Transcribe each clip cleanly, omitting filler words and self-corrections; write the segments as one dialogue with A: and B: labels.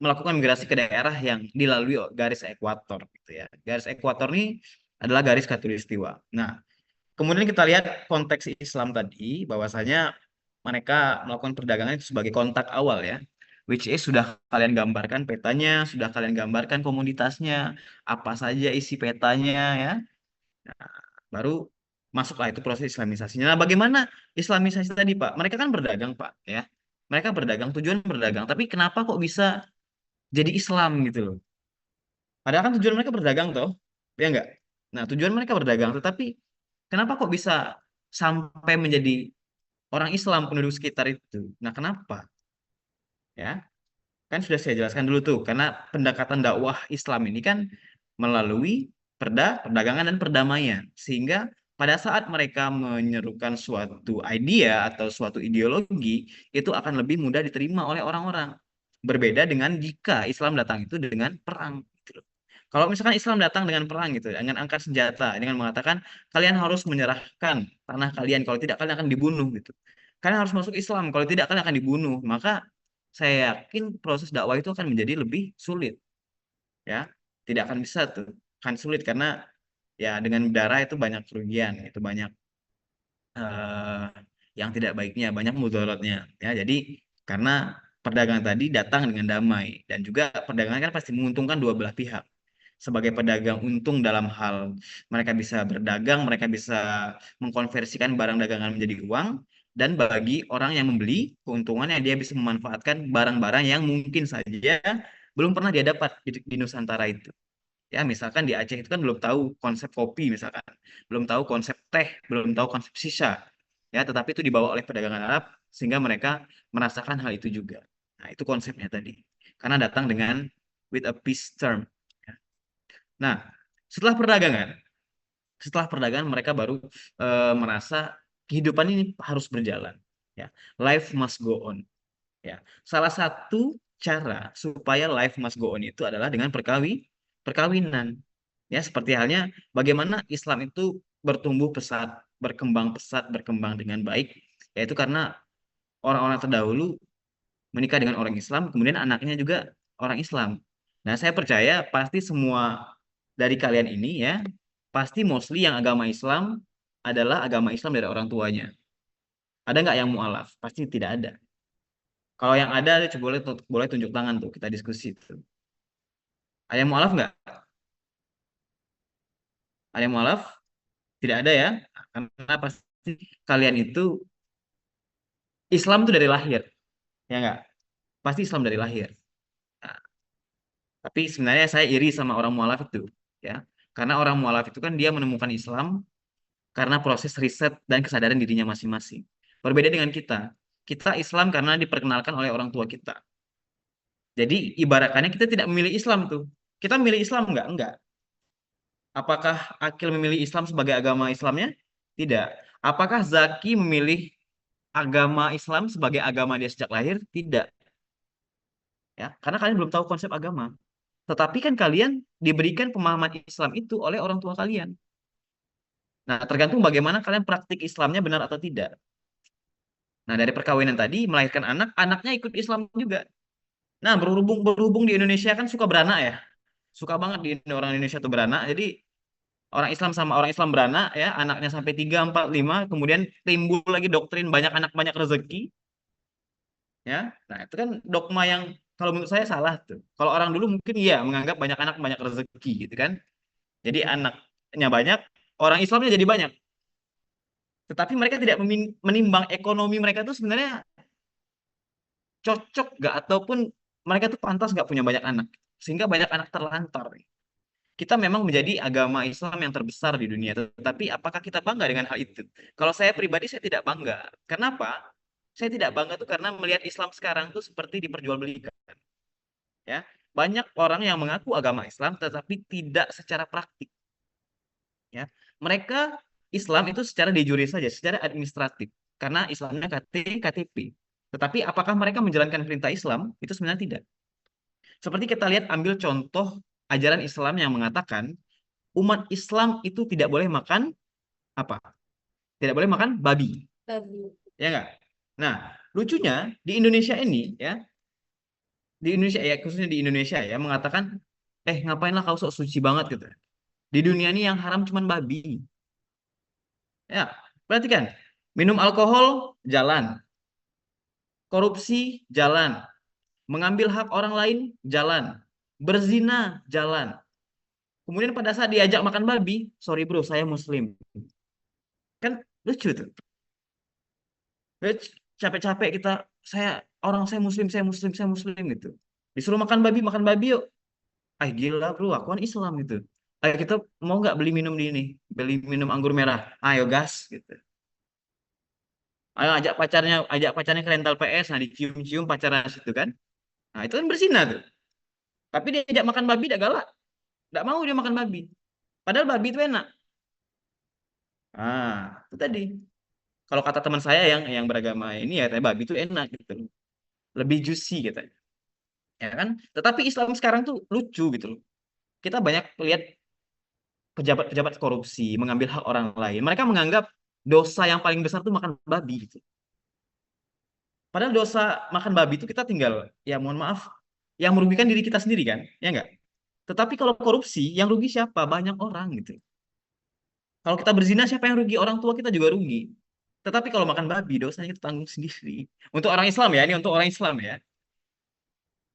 A: melakukan migrasi ke daerah yang dilalui garis ekuator gitu ya. Garis ekuator ini adalah garis khatulistiwa. Nah, kemudian kita lihat konteks Islam tadi, bahwasanya mereka melakukan perdagangan itu sebagai kontak awal ya. Which is sudah kalian gambarkan petanya, sudah kalian gambarkan komoditasnya, apa saja isi petanya ya. Baru masuklah itu proses Islamisasinya. Nah, bagaimana Islamisasi tadi, Pak? Mereka kan berdagang, Pak, ya. Mereka berdagang, tujuan berdagang. Tapi kenapa kok bisa jadi Islam gitu loh? Padahal kan tujuan mereka berdagang toh, ya enggak? Nah, tujuan mereka berdagang, tetapi kenapa kok bisa sampai menjadi orang Islam penduduk sekitar itu? Nah, kenapa? Ya, kan sudah saya jelaskan dulu tuh, karena pendekatan dakwah Islam ini kan melalui perdagangan dan perdamaian, sehingga pada saat mereka menyerukan suatu idea atau suatu ideologi, itu akan lebih mudah diterima oleh orang-orang. Berbeda dengan jika Islam datang itu dengan perang. Gitu loh. Kalau misalkan Islam datang dengan perang gitu, dengan angkat senjata, dengan mengatakan kalian harus menyerahkan tanah kalian, kalau tidak kalian akan dibunuh gitu. Kalian harus masuk Islam, kalau tidak kalian akan dibunuh. Maka saya yakin proses dakwah itu akan menjadi lebih sulit, ya. Tidak akan bisa tuh, akan sulit karena ya dengan darah itu banyak kerugian, itu banyak eh, yang tidak baiknya, banyak mudaratnya, ya. Jadi karena perdagangan tadi datang dengan damai dan juga perdagangan kan pasti menguntungkan dua belah pihak. Sebagai pedagang untung dalam hal mereka bisa berdagang, mereka bisa mengkonversikan barang dagangan menjadi uang, dan bagi orang yang membeli keuntungannya dia bisa memanfaatkan barang-barang yang mungkin saja belum pernah dia dapat di Nusantara itu. Ya, misalkan di Aceh itu kan belum tahu konsep kopi misalkan, belum tahu konsep teh, belum tahu konsep shisha. Ya, tetapi itu dibawa oleh perdagangan Arab sehingga mereka merasakan hal itu juga. Nah, itu konsepnya tadi. Karena datang dengan with a peace term. Ya. Nah, setelah perdagangan, mereka baru merasa kehidupan ini harus berjalan. Ya, life must go on. Ya, salah satu cara supaya life must go on itu adalah dengan perkawinan. Ya, seperti halnya bagaimana Islam itu bertumbuh pesat, berkembang pesat, berkembang dengan baik, yaitu karena orang-orang terdahulu menikah dengan orang Islam, kemudian anaknya juga orang Islam. Nah, saya percaya pasti semua dari kalian ini ya, pasti mostly yang agama Islam adalah agama Islam dari orang tuanya. Ada nggak yang mualaf? Pasti tidak ada. Kalau yang ada, coba boleh tunjuk tangan tuh, kita diskusi tuh. Ada yang mualaf nggak? Ada yang mualaf? Tidak ada ya? Karena pasti kalian itu Islam tuh dari lahir, ya nggak? Pasti Islam dari lahir. Nah, tapi sebenarnya saya iri sama orang mualaf itu, ya. Karena orang mualaf itu kan dia menemukan Islam karena proses riset dan kesadaran dirinya masing-masing. Berbeda dengan kita. Kita Islam karena diperkenalkan oleh orang tua kita. Jadi ibaratnya kita tidak memilih Islam tuh. Kita memilih Islam nggak? Enggak. Apakah Akil memilih Islam sebagai agama Islamnya? Tidak. Apakah Zaki memilih agama Islam sebagai agama dia sejak lahir? Tidak. Ya, karena kalian belum tahu konsep agama. Tetapi kan kalian diberikan pemahaman Islam itu oleh orang tua kalian. Nah, tergantung bagaimana kalian praktik Islamnya benar atau tidak. Nah, dari perkawinan tadi melahirkan anak, anaknya ikut Islam juga. Nah, berhubung berhubung di Indonesia kan suka beranak ya. Suka banget di orang Indonesia tuh beranak. Jadi orang Islam sama orang Islam beranak ya, anaknya sampai 3 4 5 kemudian timbul lagi doktrin banyak anak banyak rezeki, ya. Nah, itu kan dogma yang kalau menurut saya salah tuh. Kalau orang dulu mungkin iya menganggap banyak anak banyak rezeki gitu kan. Jadi anaknya banyak, orang Islamnya jadi banyak. Tetapi mereka tidak menimbang ekonomi mereka tuh sebenarnya cocok nggak ataupun mereka tuh pantas nggak punya banyak anak. Sehingga banyak anak terlantar. Kita memang menjadi agama Islam yang terbesar di dunia, tetapi apakah kita bangga dengan hal itu? Kalau saya pribadi saya tidak bangga. Kenapa? Saya tidak bangga tuh karena melihat Islam sekarang tuh seperti diperjualbelikan, ya. Banyak orang yang mengaku agama Islam tetapi tidak secara praktik, ya. Mereka Islam itu secara de jure saja, secara administratif, karena Islamnya KTP. Tetapi apakah mereka menjalankan perintah Islam? Itu sebenarnya tidak. Seperti kita lihat ambil contoh ajaran Islam yang mengatakan umat Islam itu tidak boleh makan apa? Tidak boleh makan babi.
B: Babi.
A: Ya enggak? Nah, lucunya di Indonesia ini ya, di Indonesia ya, khususnya di Indonesia ya, mengatakan, ngapainlah kau sok suci banget gitu. Di dunia ini yang haram cuman babi. Ya, perhatikan. Minum alkohol, jalan. Korupsi, jalan. Mengambil hak orang lain, jalan. Berzina, jalan. Kemudian pada saat diajak makan babi, sorry bro, saya Muslim. Kan lucu tuh. Ya, capek-capek kita, saya saya Muslim, saya Muslim, saya Muslim gitu. Disuruh makan babi yuk. Ah gila bro, aku kan Islam gitu. Ayo kita mau nggak beli minum di ini, beli minum anggur merah. Ayo gas gitu. Ayo ajak pacarnya ke rental PS, nah dicium-cium pacaran situ kan. Nah itu kan berzina tuh. Tapi dia ajak makan babi, dia galak. Nggak mau dia makan babi. Padahal babi itu enak. Ah, itu tadi. Kalau kata teman saya yang beragama ini ya, katanya babi itu enak gitu. Lebih juicy gitu. Ya kan? Tetapi Islam sekarang tuh lucu gitu loh. Kita banyak lihat pejabat-pejabat korupsi, mengambil hak orang lain. Mereka menganggap dosa yang paling besar tuh makan babi gitu. Padahal dosa makan babi itu kita tinggal, ya mohon maaf, yang merugikan diri kita sendiri kan, ya enggak? Tetapi kalau korupsi, yang rugi siapa? Banyak orang gitu. Kalau kita berzina, siapa yang rugi? Orang tua kita juga rugi. Tetapi kalau makan babi, dosanya kita tanggung sendiri. Untuk orang Islam ya, ini untuk orang Islam ya.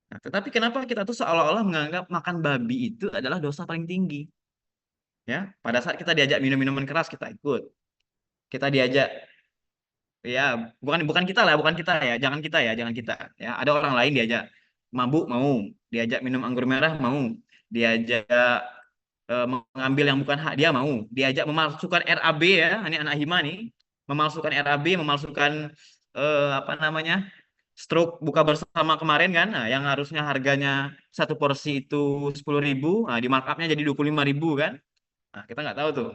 A: Nah, tetapi kenapa kita tuh seolah-olah menganggap makan babi itu adalah dosa paling tinggi? Ya, pada saat kita diajak minum minuman keras kita ikut. Kita diajak, ya bukan bukan kita lah, bukan kita ya, jangan kita ya, jangan kita. Ya, ada orang lain diajak mabuk mau, diajak minum anggur merah mau, diajak mengambil yang bukan hak dia mau, diajak memalsukan RAB ya, ini anak hima nih, memalsukan RAB, memalsukan apa namanya, stroke buka bersama kemarin kan, nah, yang harusnya harganya satu porsi itu 10.000, nah, di markupnya jadi 25.000 kan, nah kita nggak tahu tuh,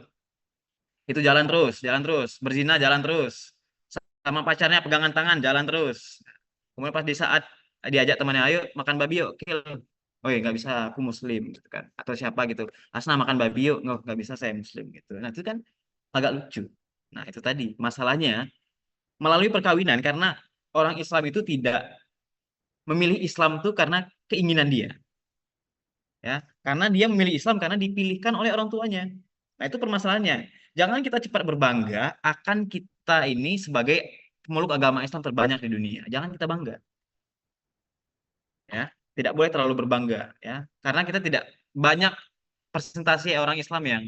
A: itu jalan terus, berzina jalan terus, sama pacarnya pegangan tangan jalan terus, kemudian pas di saat diajak temannya ayo makan babi yuk kill, oh ya nggak bisa aku muslim gitu kan, atau siapa gitu, Asna makan babi yuk, nggak bisa saya muslim gitu, nah itu kan agak lucu. Nah itu tadi masalahnya melalui perkawinan, karena orang Islam itu tidak memilih Islam tuh karena keinginan dia, ya, karena dia memilih Islam karena dipilihkan oleh orang tuanya. Nah itu permasalahannya, jangan kita cepat berbangga akan kita ini sebagai pemeluk agama Islam terbanyak di dunia, jangan kita bangga, ya, tidak boleh terlalu berbangga, ya, karena kita tidak banyak persentase orang Islam yang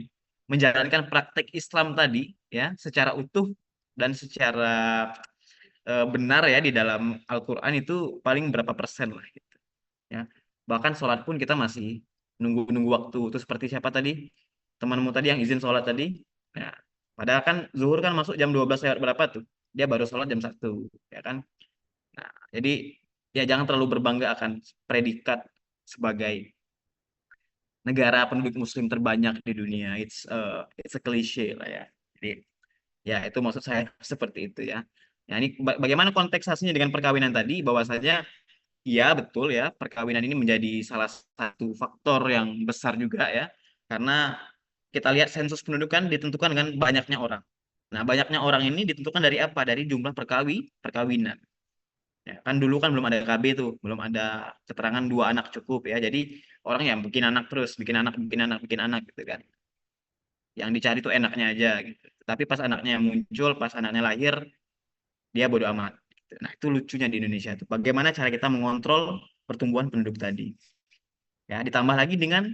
A: menjalankan praktek Islam tadi, ya, secara utuh dan secara benar ya di dalam Al-Quran itu paling berapa persen lah gitu, ya, bahkan sholat pun kita masih nunggu-nunggu waktu itu, seperti siapa tadi temanmu tadi yang izin sholat tadi, nah padahal kan zuhur kan masuk jam 12 lewat berapa tuh, dia baru sholat jam 1, ya kan. Nah jadi ya jangan terlalu berbangga akan predikat sebagai negara penduduk muslim terbanyak di dunia, it's a cliche lah ya. Jadi ya itu maksud saya seperti itu ya. Nah ini bagaimana konteksasinya dengan perkawinan tadi, bahwasanya iya betul ya, perkawinan ini menjadi salah satu faktor yang besar juga ya, karena kita lihat sensus pendudukan ditentukan dengan banyaknya orang. Nah, banyaknya orang ini ditentukan dari apa? Dari jumlah perkawinan. Ya, kan dulu kan belum ada KB tuh, belum ada keterangan 2 anak cukup ya. Jadi orang yang bikin anak terus, bikin anak, bikin anak, bikin anak gitu kan. Yang dicari tuh enaknya aja gitu. Tapi pas anaknya muncul, pas anaknya lahir, dia bodo amat. Gitu. Nah, itu lucunya di Indonesia tuh. Bagaimana cara kita mengontrol pertumbuhan penduduk tadi. Ya, ditambah lagi dengan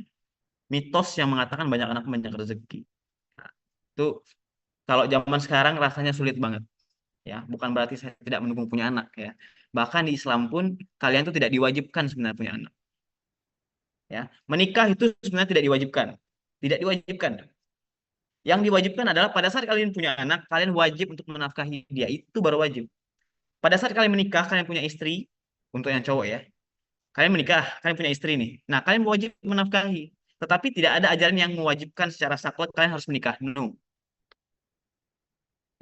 A: mitos yang mengatakan banyak anak banyak rezeki. Nah, itu kalau zaman sekarang rasanya sulit banget. Ya, bukan berarti saya tidak mendukung punya anak ya. Bahkan di Islam pun kalian tuh tidak diwajibkan sebenarnya punya anak. Ya, menikah itu sebenarnya tidak diwajibkan. Tidak diwajibkan. Yang diwajibkan adalah pada saat kalian punya anak, kalian wajib untuk menafkahi dia. Itu baru wajib. Pada saat kalian menikah, kalian punya istri, untuk yang cowok ya. Kalian menikah, kalian punya istri nih. Nah, kalian wajib menafkahi. Tetapi tidak ada ajaran yang mewajibkan secara saklek kalian harus menikah. No.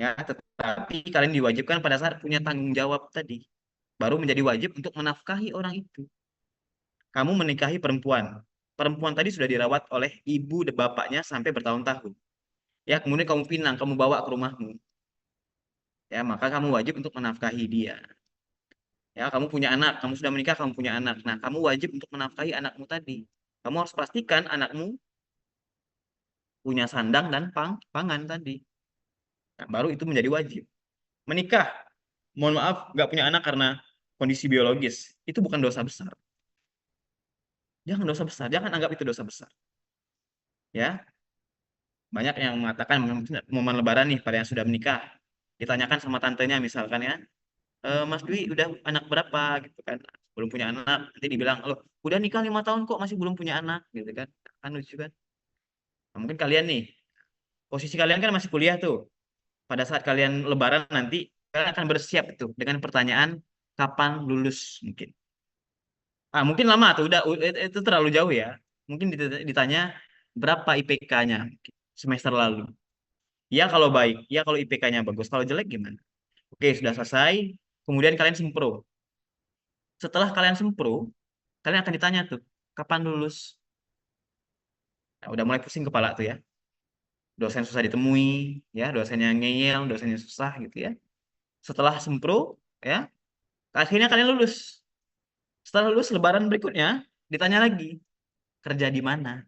A: Ya, tetapi kalian diwajibkan pada saat punya tanggung jawab tadi. Baru menjadi wajib untuk menafkahi orang itu. Kamu menikahi perempuan. Perempuan tadi sudah dirawat oleh ibu dan bapaknya sampai bertahun-tahun. Ya, kemudian kamu pinang, kamu bawa ke rumahmu. Ya, maka kamu wajib untuk menafkahi dia. Ya, kamu punya anak, kamu sudah menikah, kamu punya anak. Nah, kamu wajib untuk menafkahi anakmu tadi. Kamu harus pastikan anakmu punya sandang dan pangan tadi. Nah, baru itu menjadi wajib. Menikah, mohon maaf, nggak punya anak karena kondisi biologis. Itu bukan dosa besar. Jangan dosa besar, jangan anggap itu dosa besar. Ya, banyak yang mengatakan momen Lebaran nih pada yang sudah menikah. Ditanyakan sama tantenya misalkan ya, Mas Dwi udah anak berapa gitu kan? Belum punya anak. Nanti dibilang, loh, udah nikah 5 tahun kok masih belum punya anak gitu kan? Kan lucu kan? Nah, mungkin kalian nih, posisi kalian kan masih kuliah tuh. Pada saat kalian Lebaran nanti, kalian akan bersiap tuh dengan pertanyaan kapan lulus mungkin. Ah, mungkin lama tuh, itu terlalu jauh ya. Mungkin ditanya berapa IPK-nya semester lalu. Ya kalau baik, ya kalau IPK-nya bagus. Kalau jelek gimana? Oke, sudah selesai. Kemudian kalian sempro. Setelah kalian sempro, kalian akan ditanya tuh, kapan lulus? Nah, udah mulai pusing kepala tuh ya. Dosen susah ditemui, ya, dosennya ngeyel, dosennya susah gitu ya. Setelah sempro, ya, akhirnya kalian lulus. Setelah lulus, lebaran berikutnya ditanya lagi, kerja di mana?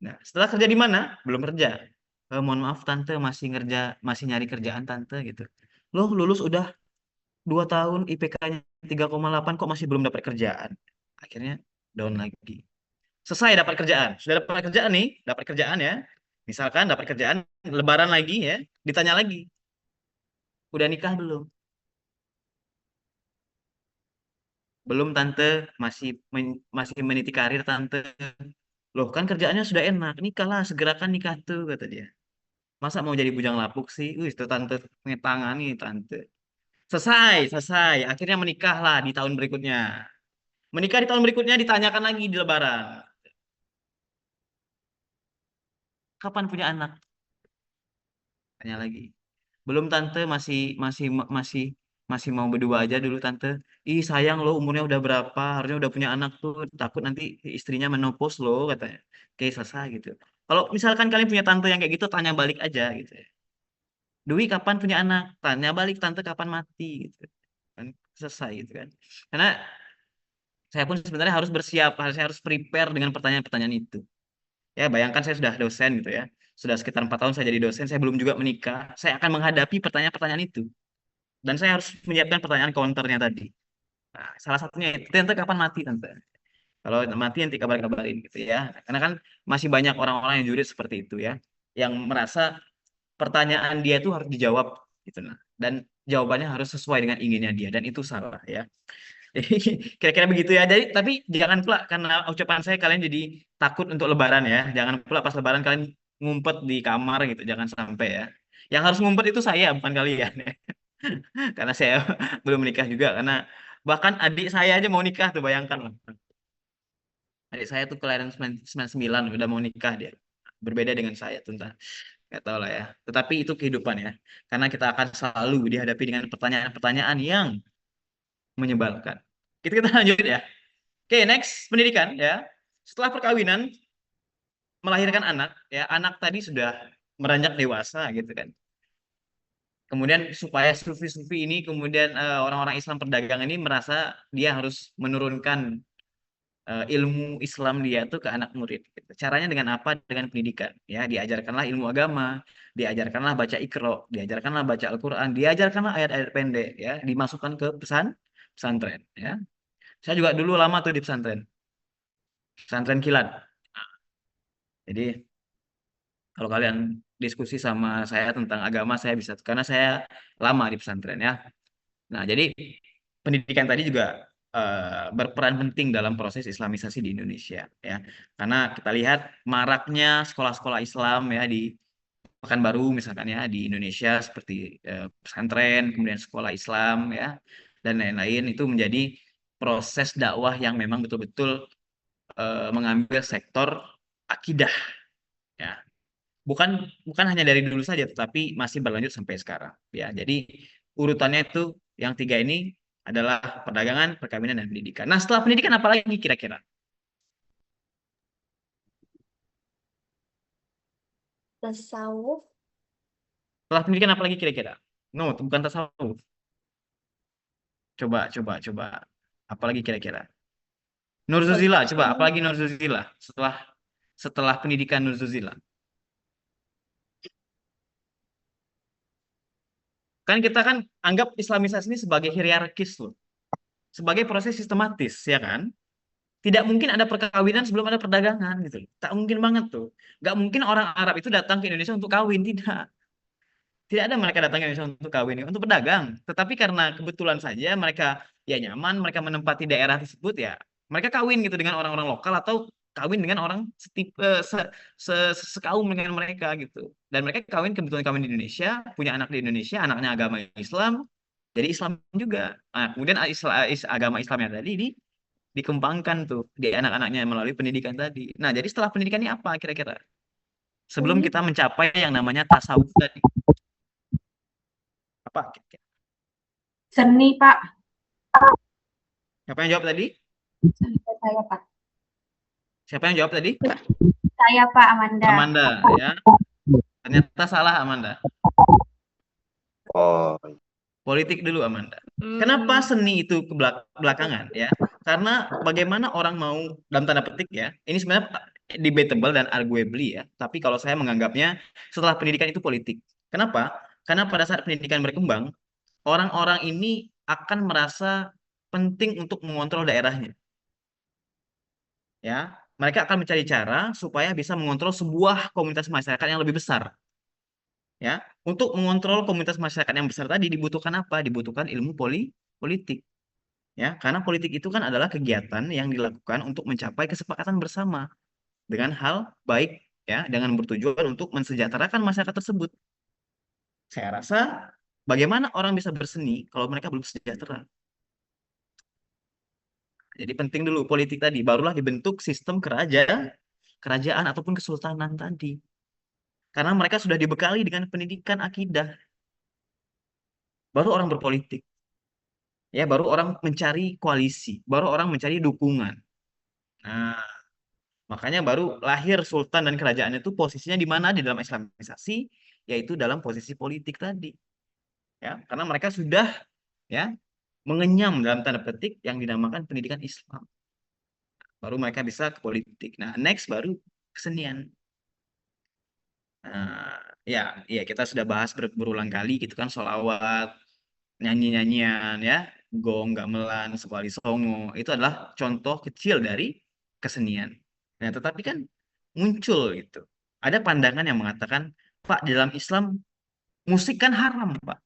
A: Nah, setelah kerja di mana? Belum kerja. Mohon maaf tante, masih nyari kerjaan tante gitu. Loh, lulus udah 2 tahun, IPK-nya 3,8 kok masih belum dapat kerjaan? Akhirnya down lagi. Selesai dapat kerjaan. Sudah dapat kerjaan nih, dapat kerjaan ya. Misalkan dapat kerjaan, lebaran lagi ya, ditanya lagi, udah nikah belum? Belum tante, masih meniti karir tante. Loh kan kerjaannya sudah enak, nikahlah, segerakan nikah tuh kata dia. Masa mau jadi bujang lapuk sih? Itu tante tangani tante. Selesai, selesai. Akhirnya menikahlah di tahun berikutnya. Menikah di tahun berikutnya ditanyakan lagi di lebaran. Kapan punya anak? Tanya lagi. Belum tante, masih masih masih mau berdua aja dulu tante. Ih sayang loh umurnya udah berapa, harusnya udah punya anak tuh. Takut nanti istrinya menopause loh katanya. Oke selesai gitu. Kalau misalkan kalian punya tante yang kayak gitu, tanya balik aja gitu ya. Dwi kapan punya anak? Tanya balik tante kapan mati gitu. Kan selesai gitu kan. Karena saya pun sebenarnya harus bersiap, saya harus prepare dengan pertanyaan-pertanyaan itu. Ya, bayangkan saya sudah dosen gitu ya. Sudah sekitar 4 tahun saya jadi dosen, saya belum juga menikah. Saya akan menghadapi pertanyaan-pertanyaan itu. Dan saya harus menyiapkan pertanyaan counternya tadi. Nah, salah satunya itu, tante kapan mati tante? Kalau mati nanti kabar-kabarin gitu ya. Karena kan masih banyak orang-orang yang jujur seperti itu ya. Yang merasa pertanyaan dia itu harus dijawab gitu nah. Dan jawabannya harus sesuai dengan inginnya dia. Dan itu salah ya. Kira-kira begitu ya. Jadi, tapi jangan pula karena ucapan saya kalian jadi takut untuk lebaran ya. Jangan pula pas lebaran kalian ngumpet di kamar gitu. Jangan sampai ya. Yang harus ngumpet itu saya, bukan kalian ya. Karena saya belum menikah juga. Karena bahkan adik saya aja mau nikah tuh, bayangkan loh. Adik saya tuh kelahiran 99, udah mau nikah dia. Berbeda dengan saya tuh, entah. Nggak tahu lah ya. Tetapi itu kehidupan ya. Karena kita akan selalu dihadapi dengan pertanyaan-pertanyaan yang menyebalkan. Kita lanjut ya. Oke, next pendidikan ya. Setelah perkawinan, melahirkan anak, ya anak tadi sudah meranjak dewasa gitu kan. Kemudian supaya sufi-sufi ini, kemudian orang-orang Islam perdagangan ini merasa dia harus menurunkan ilmu Islam dia tuh ke anak murid. Gitu. Caranya dengan apa? Dengan pendidikan. Ya, diajarkanlah ilmu agama, diajarkanlah baca Iqra, diajarkanlah baca Al-Quran, diajarkanlah ayat-ayat pendek, ya, dimasukkan ke pesantren. Ya, saya juga dulu lama tuh di pesantren, pesantren kilat. Jadi kalau kalian diskusi sama saya tentang agama, saya bisa, karena saya lama di pesantren ya. Nah, jadi pendidikan tadi juga berperan penting dalam proses Islamisasi di Indonesia ya. Karena kita lihat maraknya sekolah-sekolah Islam ya di Pekanbaru misalkan ya di Indonesia seperti pesantren, kemudian sekolah Islam ya dan lain-lain itu menjadi proses dakwah yang memang betul-betul mengambil sektor akidah ya. Bukan bukan hanya dari dulu saja, tetapi masih berlanjut sampai sekarang. Ya, jadi urutannya itu yang tiga ini adalah perdagangan, perkawinan, dan pendidikan. Nah, setelah pendidikan apa lagi kira-kira?
B: Tasawuf.
A: Setelah pendidikan apa lagi kira-kira? No, itu bukan tasawuf. Coba. Apalagi kira-kira? Nurzuzila,
B: Politik
A: coba.
B: ini
A: Apalagi Nurzuzila setelah setelah pendidikan Nurzuzila. Kan kita kan anggap Islamisasi ini sebagai hierarkis loh, sebagai proses sistematis, ya kan? Tidak mungkin ada perkawinan sebelum ada perdagangan gitu loh. Tak mungkin banget tuh. Gak mungkin orang Arab itu datang ke Indonesia untuk kawin, tidak. Tidak ada mereka datang ke Indonesia untuk kawin, untuk berdagang. Tetapi karena kebetulan saja mereka ya nyaman, mereka menempati daerah tersebut ya, mereka kawin gitu dengan orang-orang lokal atau kawin dengan orang sekaum dengan mereka gitu. Dan mereka kawin kebetulan kawin di Indonesia, punya anak di Indonesia, anaknya agama Islam, jadi Islam juga. Nah, kemudian agama Islamnya tadi dikembangkan tuh di anak-anaknya melalui pendidikan tadi. Nah, jadi setelah pendidikan ini apa kira-kira? Sebelum
B: seni,
A: kita mencapai yang namanya tasawuf tadi. Apa kira-kira?
B: seni Pak.
A: Siapa yang jawab tadi?
B: Saya Pak.
A: Siapa yang jawab tadi?
B: Saya Pak Amanda.
A: Amanda, ya. Ternyata salah Amanda.
C: Oh,
A: Politik dulu Amanda. Kenapa
B: Hmm,
A: seni itu belakangan ya? Karena bagaimana orang mau dalam tanda petik ya. Ini sebenarnya debatable dan arguably ya. Tapi kalau saya menganggapnya setelah pendidikan itu politik. Kenapa? Karena pada saat pendidikan berkembang, orang-orang ini akan merasa penting untuk mengontrol daerahnya. Ya, mereka akan mencari cara supaya bisa mengontrol sebuah komunitas masyarakat yang lebih besar. Ya, untuk mengontrol komunitas masyarakat yang besar tadi dibutuhkan apa? Dibutuhkan ilmu politik. Ya, karena politik itu kan adalah kegiatan yang dilakukan untuk mencapai kesepakatan bersama dengan hal baik, ya, dengan bertujuan untuk mensejahterakan masyarakat tersebut. Saya rasa bagaimana orang bisa berseni kalau mereka belum sejahtera. Jadi penting dulu politik tadi, barulah dibentuk sistem kerajaan ataupun kesultanan tadi. Karena mereka sudah dibekali dengan pendidikan akidah, baru orang berpolitik. Ya, baru orang mencari koalisi, baru orang mencari dukungan. Nah, makanya baru lahir sultan dan kerajaan itu posisinya di mana di dalam Islamisasi, yaitu dalam posisi politik tadi. Ya, karena mereka sudah ya mengenyam dalam tanda petik yang dinamakan pendidikan Islam. Baru mereka bisa ke politik. Nah, next baru kesenian. Nah, ya, ya kita sudah bahas berulang kali gitu kan sholawat, nyanyi-nyanyian ya, gong, gamelan, sekali songo, itu adalah contoh kecil dari kesenian. Nah, tetapi kan muncul gitu. Ada pandangan yang mengatakan, Pak, di dalam Islam musik kan haram, Pak.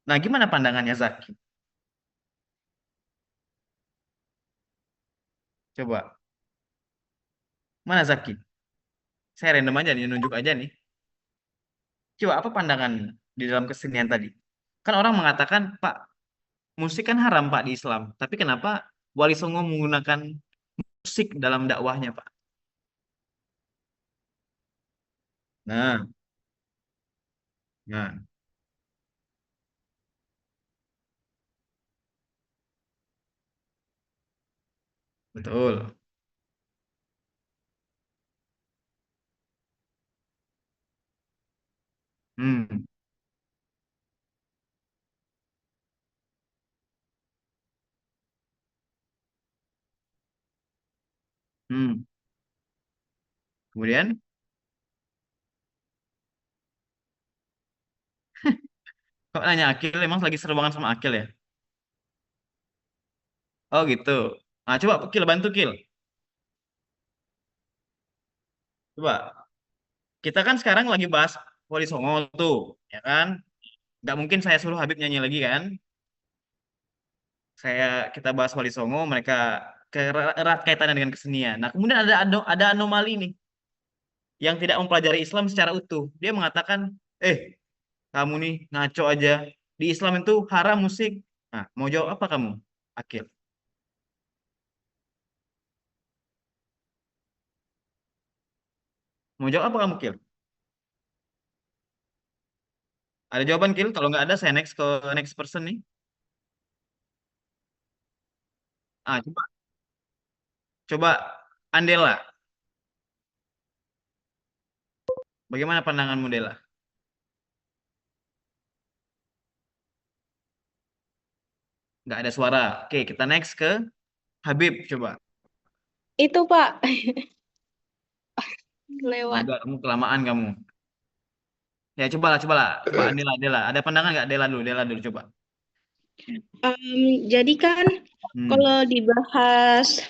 A: Nah, gimana pandangannya Zaki? Coba, mana Zaki? Saya random aja nih, nunjuk aja nih. Coba, apa pandangan di dalam kesenian tadi? Kan orang mengatakan, Pak, musik kan haram, Pak, di Islam. Tapi kenapa Wali Songo menggunakan musik dalam dakwahnya, Pak? Nah, nah, betul. Hmm, hmm. Kemudian, kok nanya Akil, emang lagi seru banget sama Akil ya? Oh gitu. Nah, coba Kil, bantu Kil. Coba, kita kan sekarang lagi bahas Wali Songo tuh, ya kan? Nggak mungkin saya suruh Habib nyanyi lagi kan? Kita bahas Wali Songo, mereka erat kaitannya dengan kesenian. Nah, kemudian ada anomali nih, yang tidak mempelajari Islam secara utuh. Dia mengatakan, kamu nih ngaco aja. Di Islam itu haram musik. Nah, mau jawab apa kamu, Akil? Mau jawab apa kamu, Kil? Ada jawaban, Kil? Kalau nggak ada, saya next ke next person nih. Coba, coba Andela. Bagaimana pandanganmu, Dela? Nggak ada suara. Oke, kita next ke Habib coba.
C: Itu Pak, lewat.
A: Agak kamu kelamaan kamu. Ya cobalah, cobalah. Coba Dela, Dela. Ada pandangan nggak Dela dulu coba.
C: Jadi kan
A: Hmm.
C: kalau dibahas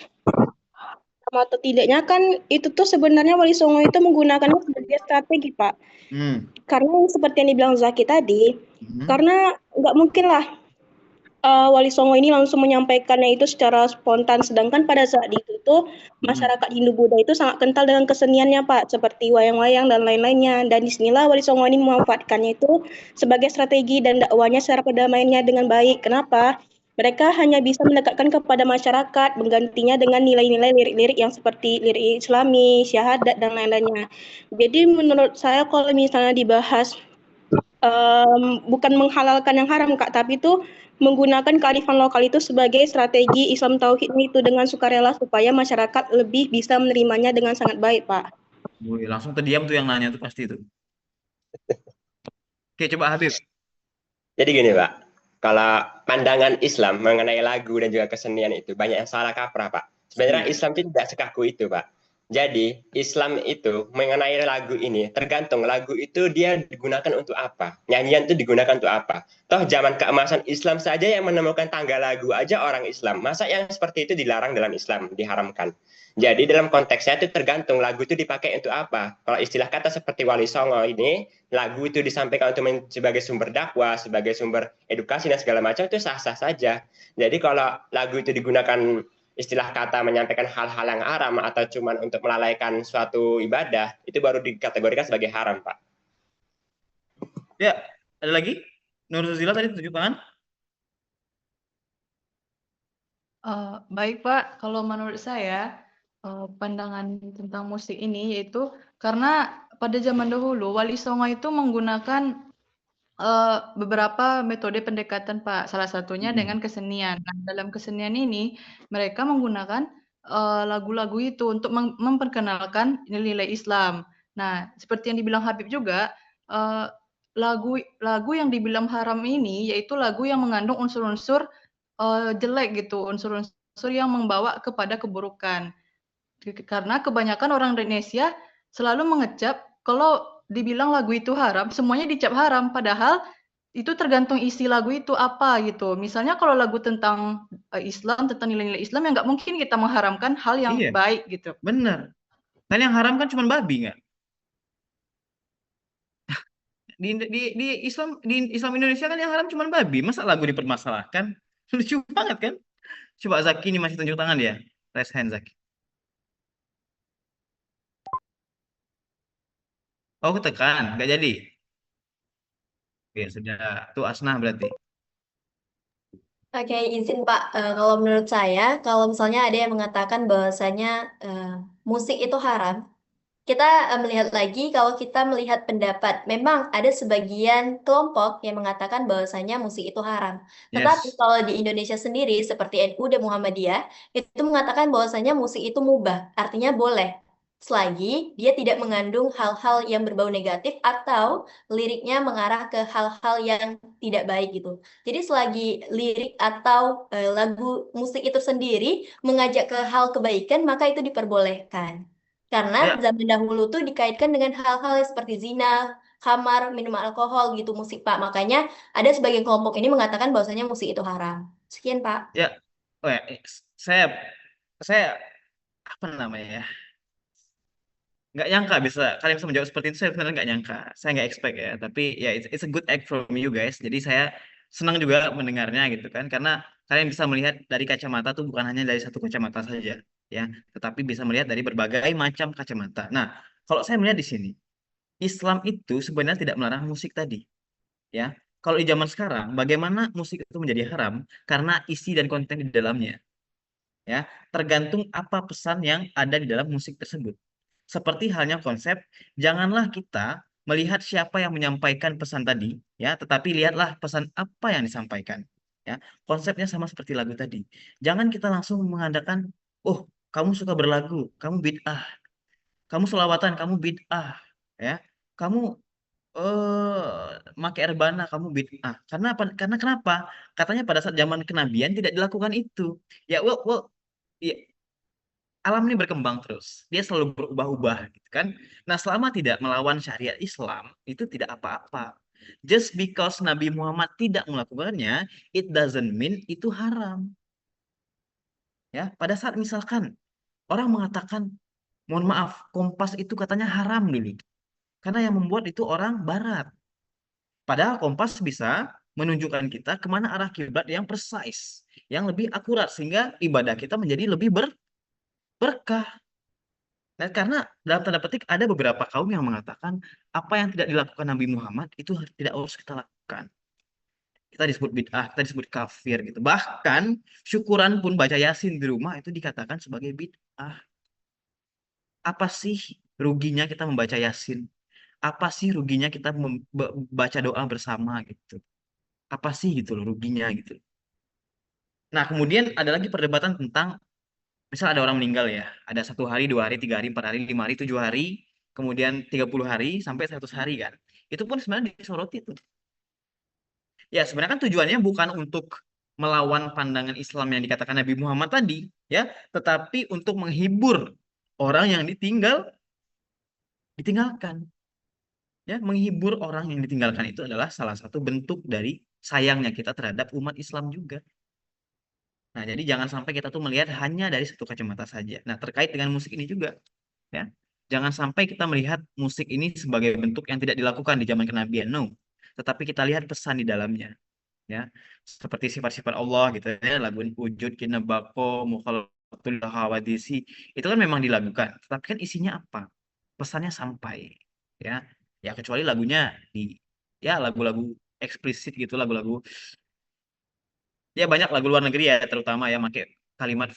C: sama atau tidaknya kan itu tuh sebenarnya Wali Songo itu menggunakannya sebagai strategi Pak.
A: Hmm.
C: Karena seperti yang dibilang Zaki tadi,
A: Hmm.
C: karena nggak mungkin lah Wali Songo ini langsung menyampaikannya itu secara spontan. Sedangkan pada saat itu tuh masyarakat Hindu-Buddha itu sangat kental dengan keseniannya Pak, seperti wayang-wayang dan lain-lainnya. Dan disinilah Wali Songo ini memanfaatkannya itu sebagai strategi dan dakwanya secara perdamaiannya dengan baik. Kenapa? Mereka hanya bisa mendekatkan kepada masyarakat, menggantinya dengan nilai-nilai lirik-lirik yang seperti lirik Islami, syahadat, dan lain-lainnya. Jadi menurut saya kalau misalnya dibahas bukan menghalalkan yang haram Kak, tapi itu menggunakan kearifan lokal itu sebagai strategi Islam Tauhid itu dengan sukarela supaya masyarakat lebih bisa menerimanya dengan sangat baik Pak.
A: Wih, langsung terdiam tuh yang nanya tuh pasti tuh. Oke, coba Habib.
D: Jadi gini Pak, kalau pandangan Islam mengenai lagu dan juga kesenian itu banyak yang salah kaprah Pak. Sebenarnya Islam itu tidak sekaku itu Pak. Jadi Islam itu mengenai lagu ini tergantung lagu itu dia digunakan untuk apa. Nyanyian itu digunakan untuk apa. Toh zaman keemasan Islam saja yang menemukan tangga lagu aja orang Islam. Masa yang seperti itu dilarang dalam Islam, diharamkan. Jadi dalam konteksnya itu tergantung lagu itu dipakai untuk apa. Kalau istilah kata seperti Wali Songo ini, lagu itu disampaikan untuk sebagai sumber dakwah, sebagai sumber edukasi dan segala macam itu sah-sah saja. Jadi kalau lagu itu digunakan istilah kata menyampaikan hal-hal yang haram atau cuma untuk melalaikan suatu ibadah, itu baru dikategorikan sebagai haram, Pak.
A: Ya, ada lagi? Nur Zila tadi tunjuk tangan.
E: Baik Pak, kalau menurut saya pandangan tentang musik ini yaitu karena pada zaman dahulu Wali Songo itu menggunakan beberapa metode pendekatan Pak, salah satunya dengan kesenian. Nah, dalam kesenian ini mereka menggunakan lagu-lagu itu untuk memperkenalkan nilai-nilai Islam. Nah, seperti yang dibilang Habib juga, lagu yang dibilang haram ini yaitu lagu yang mengandung unsur-unsur jelek gitu, unsur-unsur yang membawa kepada keburukan. Karena kebanyakan orang Indonesia selalu mengecap kalau dibilang lagu itu haram, semuanya dicap haram, padahal itu tergantung isi lagu itu apa gitu. Misalnya kalau lagu tentang Islam, tentang nilai-nilai Islam, ya nggak mungkin kita mengharamkan hal yang
A: Iya,
E: baik gitu.
A: bener. Kan yang haram kan cuma babi nggak? Di Islam Indonesia kan yang haram cuma babi. Masa lagu dipermasalahkan? Lucu banget kan? Coba Zaki ini masih tunjuk tangan ya. Raise hand Zaki. Oh, ketekan. Nggak jadi. Oke, sudah. Tuh Asnah berarti.
F: Oke, izin Pak. Kalau menurut saya, kalau misalnya ada yang mengatakan bahwasanya eh, musik itu haram, kita melihat lagi kalau kita melihat pendapat, memang ada sebagian kelompok yang mengatakan bahwasanya musik itu haram. Tetapi
A: Yes.
F: kalau di Indonesia sendiri, seperti NU dan Muhammadiyah, itu mengatakan bahwasanya musik itu mubah, artinya boleh. Selagi dia tidak mengandung hal-hal yang berbau negatif atau liriknya mengarah ke hal-hal yang tidak baik gitu. Jadi selagi lirik atau lagu musik itu sendiri mengajak ke hal kebaikan, maka itu diperbolehkan. Karena
A: Ya,
F: zaman dahulu tuh dikaitkan dengan hal-hal seperti zina, khamar, minum alkohol gitu musik Pak. Makanya ada sebagian kelompok ini mengatakan bahwasanya musik itu haram. Sekian Pak.
A: ya. Oh ya, saya saya apa namanya ya? Nggak nyangka bisa kalian bisa menjawab seperti itu. Saya sebenarnya nggak nyangka. Saya nggak expect ya. Tapi ya it's a good act from you guys. Jadi saya senang juga mendengarnya gitu kan. Karena kalian bisa melihat dari kacamata tuh bukan hanya dari satu kacamata saja ya, tetapi bisa melihat dari berbagai macam kacamata. Nah, kalau saya melihat di sini, Islam itu sebenarnya tidak melarang musik tadi ya. Kalau di zaman sekarang, bagaimana musik itu menjadi haram? Karena isi dan konten di dalamnya ya, tergantung apa pesan yang ada di dalam musik tersebut. Seperti halnya konsep, janganlah kita melihat siapa yang menyampaikan pesan tadi, ya, tetapi lihatlah pesan apa yang disampaikan. Ya, konsepnya sama seperti lagu tadi. Jangan kita langsung mengadakan, oh, kamu suka berlagu, kamu bid'ah, kamu selawatan, kamu bid'ah, ya, kamu Pakai rebana kamu bid'ah. Karena apa? Karena kenapa? Katanya pada saat zaman kenabian tidak dilakukan itu. Ya, ya, alam ini berkembang terus. Dia selalu berubah-ubah gitu kan. Nah, selama tidak melawan syariat Islam, itu tidak apa-apa. Just because Nabi Muhammad tidak melakukannya, it doesn't mean itu haram. Ya, pada saat misalkan orang mengatakan, mohon maaf, kompas itu katanya haram dulu. Karena yang membuat itu orang barat. Padahal kompas bisa menunjukkan kita kemana arah kiblat yang precise, yang lebih akurat, sehingga ibadah kita menjadi lebih berkah. Nah, karena dalam tanda petik ada beberapa kaum yang mengatakan apa yang tidak dilakukan Nabi Muhammad itu tidak harus kita lakukan. Kita disebut bid'ah, kita disebut kafir gitu. Bahkan syukuran pun baca Yasin di rumah itu dikatakan sebagai bid'ah. Apa sih ruginya kita membaca Yasin? Apa sih ruginya kita baca doa bersama gitu? Apa sih gitu loh ruginya gitu. Nah, kemudian ada lagi perdebatan tentang misal ada orang meninggal ya, ada 1 hari, 2 hari, 3 hari, 4 hari, 5 hari, 7 hari, kemudian 30 hari sampai 100 hari kan. Itu pun sebenarnya disoroti tuh. Ya, sebenarnya kan tujuannya bukan untuk melawan pandangan Islam yang dikatakan Nabi Muhammad tadi, ya, tetapi untuk menghibur orang yang ditinggalkan. Ya, menghibur orang yang ditinggalkan itu adalah salah satu bentuk dari sayangnya kita terhadap umat Islam juga. Nah, jadi jangan sampai kita tuh melihat hanya dari satu kacamata saja. Nah, terkait dengan musik ini juga, ya, jangan sampai kita melihat musik ini sebagai bentuk yang tidak dilakukan di zaman kenabian, no. Tetapi kita lihat pesan di dalamnya, ya, seperti sifat-sifat Allah gitu ya, lagu wujud kinabako mukhalafatul hawadisi itu kan memang dilakukan, tetapi kan isinya apa? Pesannya sampai, ya, ya kecuali lagunya ya lagu-lagu eksplisit gitu, lagu-lagu. Ya banyak lagu luar negeri ya terutama ya pakai kalimat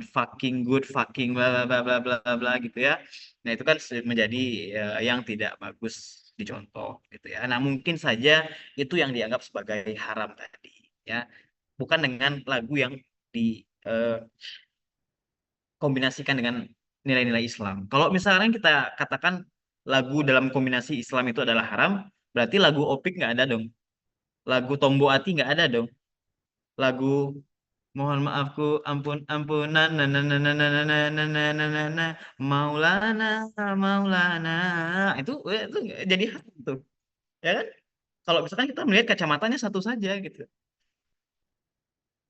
A: fucking good, fucking bla bla bla bla bla bla gitu ya. Nah, itu kan menjadi yang tidak bagus dicontoh gitu ya. Nah, mungkin saja itu yang dianggap sebagai haram tadi ya. Bukan dengan lagu yang dikombinasikan dengan nilai-nilai Islam. Kalau misalnya kita katakan lagu dalam kombinasi Islam itu adalah haram, berarti lagu Opik nggak ada dong. Lagu Tombo Ati nggak ada dong. Lagu mohon maafku ampun ampunan na na na na na na na na na na na na Maulana Maulana itu jadi hak tuh ya kan kalau misalkan kita melihat kacamatanya satu saja gitu.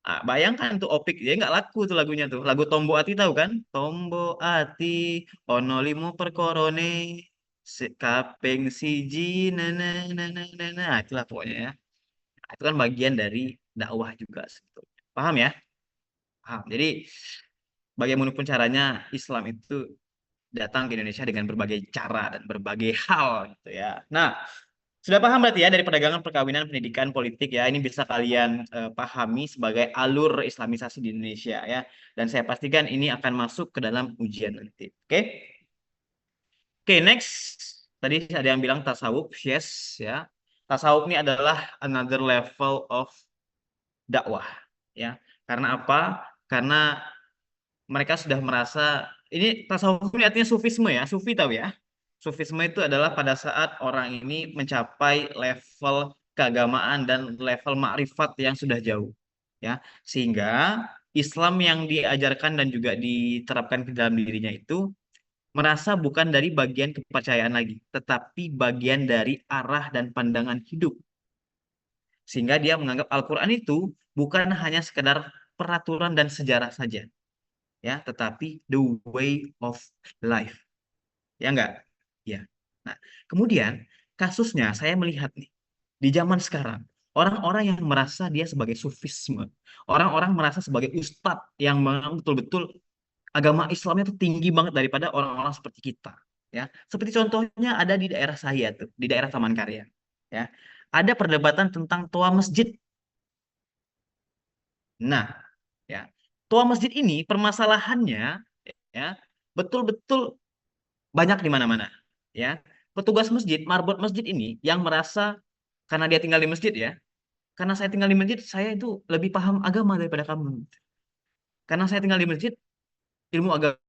A: Bayangkan tuh Opik dia nggak laku tuh lagunya tuh lagu Tombo Ati tahu kan Tombo Ati ono limo perkorone kaping siji na na na na na na itulah pokoknya ya. Itu kan bagian dari dakwah juga sebetulnya. Paham ya? Paham. Jadi bagaimanapun caranya Islam itu datang ke Indonesia dengan berbagai cara dan berbagai hal gitu ya. Nah, sudah paham berarti ya dari perdagangan, perkawinan, pendidikan, politik ya. Ini bisa kalian pahami sebagai alur Islamisasi di Indonesia ya. Dan saya pastikan ini akan masuk ke dalam ujian nanti. Oke? Oke, next. Tadi ada yang bilang tasawuf, yes ya. Tasawuf ini adalah another level of dakwah ya. Karena apa? Karena mereka sudah merasa ini tasawuf ini artinya sufisme ya, sufi tahu ya. Sufisme itu adalah pada saat orang ini mencapai level keagamaan dan level makrifat yang sudah jauh ya. Sehingga Islam yang diajarkan dan juga diterapkan ke dalam dirinya itu merasa bukan dari bagian kepercayaan lagi, tetapi bagian dari arah dan pandangan hidup. Sehingga dia menganggap Al-Qur'an itu bukan hanya sekedar peraturan dan sejarah saja ya, tetapi the way of life. Ya enggak? Ya. Nah, kemudian kasusnya saya melihat nih di zaman sekarang, orang-orang yang merasa dia sebagai sufisme, orang-orang merasa sebagai ustadz yang betul-betul agama Islamnya itu tinggi banget daripada orang-orang seperti kita, ya. Seperti contohnya ada di daerah saya tuh, di daerah Taman Karya, ya. Ada perdebatan tentang toa masjid. Nah, ya. Toa masjid ini permasalahannya ya betul-betul banyak di mana-mana ya. Petugas masjid, marbot masjid ini yang merasa karena dia tinggal di masjid ya. Karena saya tinggal di masjid, saya itu lebih paham agama daripada kamu. Karena saya tinggal di masjid, ilmu agama